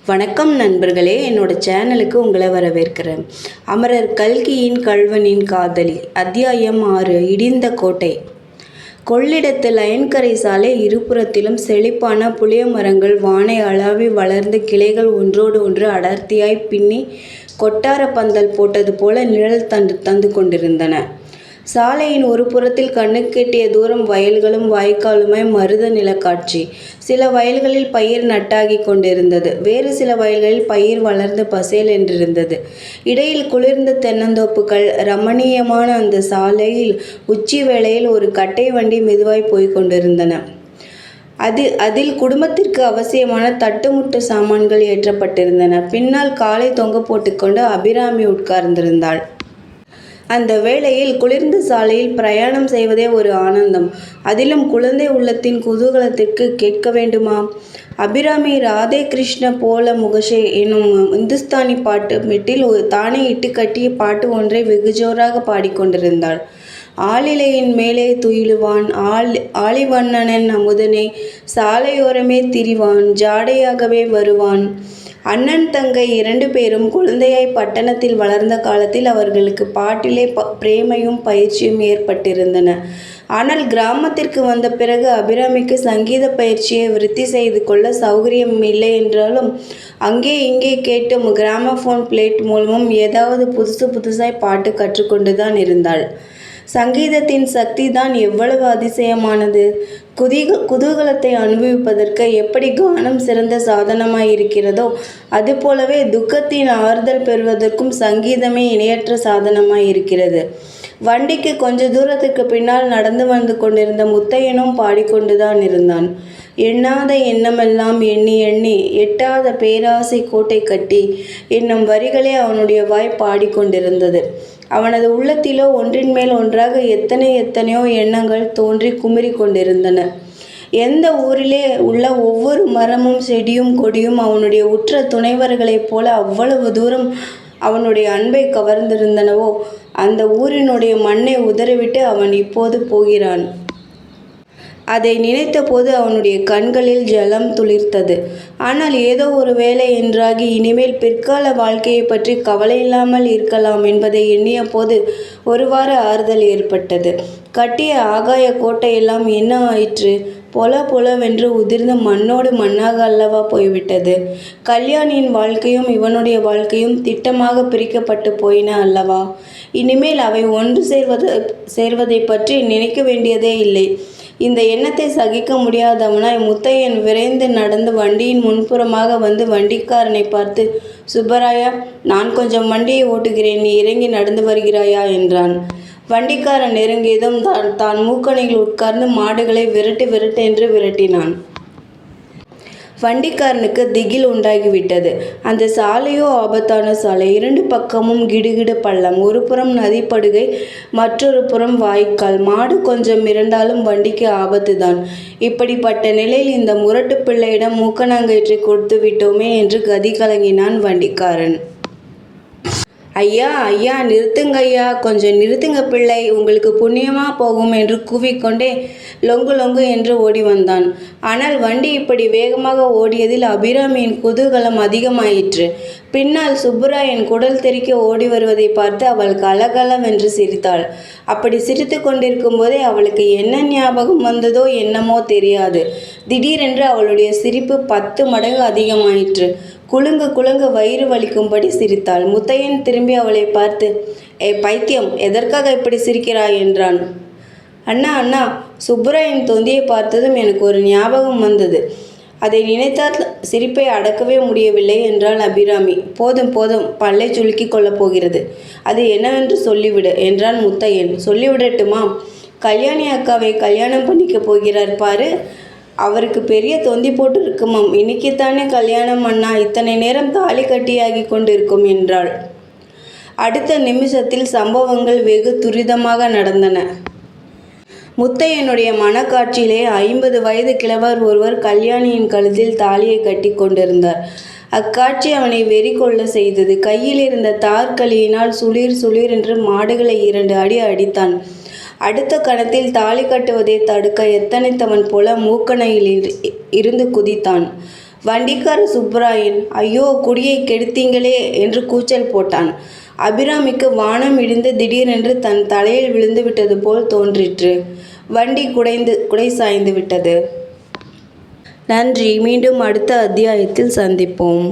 வணக்கம் நண்பர்களே, என்னோட சேனலுக்கு உங்களை வரவேற்கிறேன். அமரர் கல்கியின் கள்வனின் காதலி அத்தியாயம் 6 இடிந்த கோட்டை. கொள்ளிடத்து லயன்கரை சாலை இருபுறத்திலும் செழிப்பான புளிய மரங்கள் வானை அளாவி வளர்ந்து கிளைகள் ஒன்றோடு ஒன்று அடர்த்தியாய் பின்னி கொட்டார பந்தல் போட்டது போல நிழல் தந்து கொண்டிருந்தன. சாலையின் ஒரு புறத்தில் கண்ணுக்கெட்டிய தூரம் வயல்களும் வாய்க்காலுமாய் மருத நிலக்காட்சி. சில வயல்களில் பயிர் நட்டாகி கொண்டிருந்தது. வேறு சில வயல்களில் பயிர் வளர்ந்து பசேல் என்றிருந்தது. இடையில் குளிர்ந்த தென்னந்தோப்புகள். ரமணீயமான அந்த சாலையில் உச்சி வேளையில் ஒரு கட்டை வண்டி மெதுவாய் போய்க் கொண்டிருந்தன. அதில் குடும்பத்திற்கு அவசியமான தட்டுமுட்டு சாமான்கள் ஏற்றப்பட்டிருந்தன. பின்னால் காலை தொங்க போட்டுக்கொண்டு அபிராமி உட்கார்ந்திருந்தாள். அந்த வேளையில் குளிர்ந்த சாலையில் பிரயாணம் செய்வதே ஒரு ஆனந்தம். அதிலும் குழந்தை உள்ளத்தின் குதூகலத்திற்கு கேட்க வேண்டுமா? அபிராமி ராதே கிருஷ்ண போல முகஷே என்னும் இந்துஸ்தானி பாட்டு மெட்டில் தானே இட்டு கட்டிய பாட்டு ஒன்றை வெகு ஜோராக பாடிக்கொண்டிருந்தாள். ஆளிலையின் மேலே துயிலுவான் ஆளிவண்ணனன் அமுதனே, சாலையோரமே திரிவான் ஜாடையாகவே வருவான். அண்ணன் தங்கை 2 பேரும் குழந்தையாய் பட்டணத்தில் வளர்ந்த காலத்தில் அவர்களுக்கு பாட்டிலே பிரேமையும் பயிற்சியும் ஏற்பட்டிருந்தன. ஆனால் கிராமத்திற்கு வந்த பிறகு அபிராமிக்கு சங்கீத பயிற்சியை விருத்தி செய்து கொள்ள சௌகரியம் இல்லை என்றாலும் அங்கே இங்கே கேட்டும் கிராமபோன் பிளேட் மூலமும் ஏதாவது புதுசாய் பாட்டு கற்றுக்கொண்டுதான் இருந்தாள். சங்கீதத்தின் சக்தி தான் எவ்வளவு அதிசயமானது! குதூகலத்தை அனுபவிப்பதற்கு எப்படி கானம் சிறந்த சாதனமாயிருக்கிறதோ அதுபோலவே துக்கத்தின் ஆறுதல் பெறுவதற்கும் சங்கீதமே இணையற்ற சாதனமாயிருக்கிறது. வண்டிக்கு கொஞ்ச தூரத்துக்கு பின்னால் நடந்து வந்து கொண்டிருந்த முத்தையனும் பாடிக்கொண்டுதான் இருந்தான். எண்ணாத எண்ணமெல்லாம் எண்ணி எண்ணி எட்டாத பேராசை கோட்டை கட்டி என்னும் வரிகளே அவனுடைய வாய் பாடிக்கொண்டிருந்தது. அவனது உள்ளத்திலோ ஒன்றின் மேல் ஒன்றாக எத்தனையோ எண்ணங்கள் தோன்றி குமிறி கொண்டிருந்தன. எந்த ஊரிலே உள்ள ஒவ்வொரு மரமும் செடியும் கொடியும் அவனுடைய உற்ற துணைவர்களைப் போல அவ்வளவு தூரம் அவனுடைய அன்பை கவர்ந்திருந்தனவோ அந்த ஊரினுடைய மண்ணை உதறிவிட்டு அவன் இப்போது போகிறான். அதை நினைத்த போது அவனுடைய கண்களில் ஜலம் துளிர்த்தது. ஆனால் ஏதோ ஒரு வேளை என்றாகி இனிமேல் பிற்கால வாழ்க்கையை பற்றி கவலையில்லாமல் இருக்கலாம் என்பதை எண்ணிய போது ஒருவாறு ஆறுதல் ஏற்பட்டது. கட்டிய ஆகாய கோட்டையெல்லாம் என்ன ஆயிற்று? பொலவென்று உதிர்ந்து மண்ணோடு மண்ணாக அல்லவா போய்விட்டது. கல்யாணியின் வாழ்க்கையும் இவனுடைய வாழ்க்கையும் திட்டமாக பிரிக்கப்பட்டு போயின அல்லவா? இனிமேல் அவை ஒன்று சேர்வதை பற்றி நினைக்க வேண்டியதே இல்லை. இந்த எண்ணத்தை சகிக்க முடியாதவனாய் முத்தையன் விரைந்து நடந்து வண்டியின் முன்புறமாக வந்து வண்டிக்காரனை பார்த்து, சுப்பராயா, நான் கொஞ்சம் வண்டியை ஓட்டுகிறேன், நீ இறங்கி நடந்து வருகிறாயா என்றான். வண்டிக்காரன் இறங்கியதும் தான் மூக்கணையில் உட்கார்ந்து மாடுகளை விரட்டு என்று விரட்டினான். வண்டிக்காரனுக்கு திகில் உண்டாகிவிட்டது. அந்த சாலையோ ஆபத்தான சாலை. 2 பக்கமும் கிடுகிடு பள்ளம். ஒரு புறம் நதிப்படுகை, மற்றொரு புறம் வாய்க்கால். மாடு கொஞ்சம் மிரண்டாலும் வண்டிக்கு ஆபத்துதான். இப்படிப்பட்ட நிலையில் இந்த முரட்டு பிள்ளையிடம் மூக்கணாங்கயிற்றை கொடுத்து விட்டோமே என்று கதி கலங்கினான் வண்டிக்காரன். ஐயா நிறுத்துங்கய்யா, கொஞ்சம் நிறுத்துங்க பிள்ளை, உங்களுக்கு புண்ணியமா போகும் என்று கூவிக்கொண்டே லொங்கு என்று ஓடி வந்தான். ஆனால் வண்டி இப்படி வேகமாக ஓடியதில் அபிராமியின் குதூகலம் அதிகமாயிற்று. பின்னால் சுப்புராயன் குடல் தெறிக்க ஓடி வருவதை பார்த்து அவள் கலகலவென்று சிரித்தாள். அப்படி சிரித்து கொண்டிருக்கும் போதே அவளுக்கு என்ன ஞாபகம் வந்ததோ என்னமோ தெரியாது. திடீரென்று அவளுடைய சிரிப்பு 10 மடங்கு அதிகமாயிற்று. குலுங்க வயிறு வலிக்கும்படி சிரித்தாள். முத்தையன் திரும்பி அவளை பார்த்து, பைத்தியம், எதற்காக இப்படி சிரிக்கிறாய் என்றான். அண்ணா, சுப்புராயன் தொந்தியை பார்த்ததும் எனக்கு ஒரு ஞாபகம் வந்தது. அதை நினைத்தால் சிரிப்பை அடக்கவே முடியவில்லை என்றாள் அபிராமி. போதும் பல்லை சுலுக்கி கொள்ளப் போகிறது. அது என்னவென்று சொல்லிவிடு என்றான் முத்தையன். சொல்லிவிடட்டுமா? கல்யாணி அக்காவை கல்யாணம் பண்ணிக்கப் போகிறார் பாரு, அவருக்கு பெரிய தொந்தி போட்டு இருக்குமாம். இன்னைக்குத்தானே கல்யாணம் அண்ணா, இத்தனை நேரம் தாலி கட்டியாகி கொண்டிருக்கும் என்றாள். அடுத்த நிமிஷத்தில் சம்பவங்கள் வெகு துரிதமாக நடந்தன. முத்தையனுடைய மனக்காட்சியிலே 50 வயது கிழவர் ஒருவர் கல்யாணியின் கழுத்தில் தாலியை கட்டி கொண்டிருந்தார். அக்காட்சி அவனை வெறி கொள்ள செய்தது. கையில் இருந்த தார்களியினால் சுளீர் என்று மாடுகளை 2 அடி அடித்தான். அடுத்த கணத்தில் தாலி கட்டுவதை தடுக்க எத்தனைத்தவன் போல மூக்கணையில் இருந்து குதித்தான். வண்டிக்கார சுப்பராயன் ஐயோ குடியை கெடுத்தீங்களே என்று கூச்சல் போட்டான். அபிராமிக்கு வானம் இடிந்து திடீரென்று தன் தலையில் விழுந்து விட்டது போல் தோன்றிற்று. வண்டி குடை சாய்ந்து விட்டது. நன்றி. மீண்டும் அடுத்த அத்தியாயத்தில் சந்திப்போம்.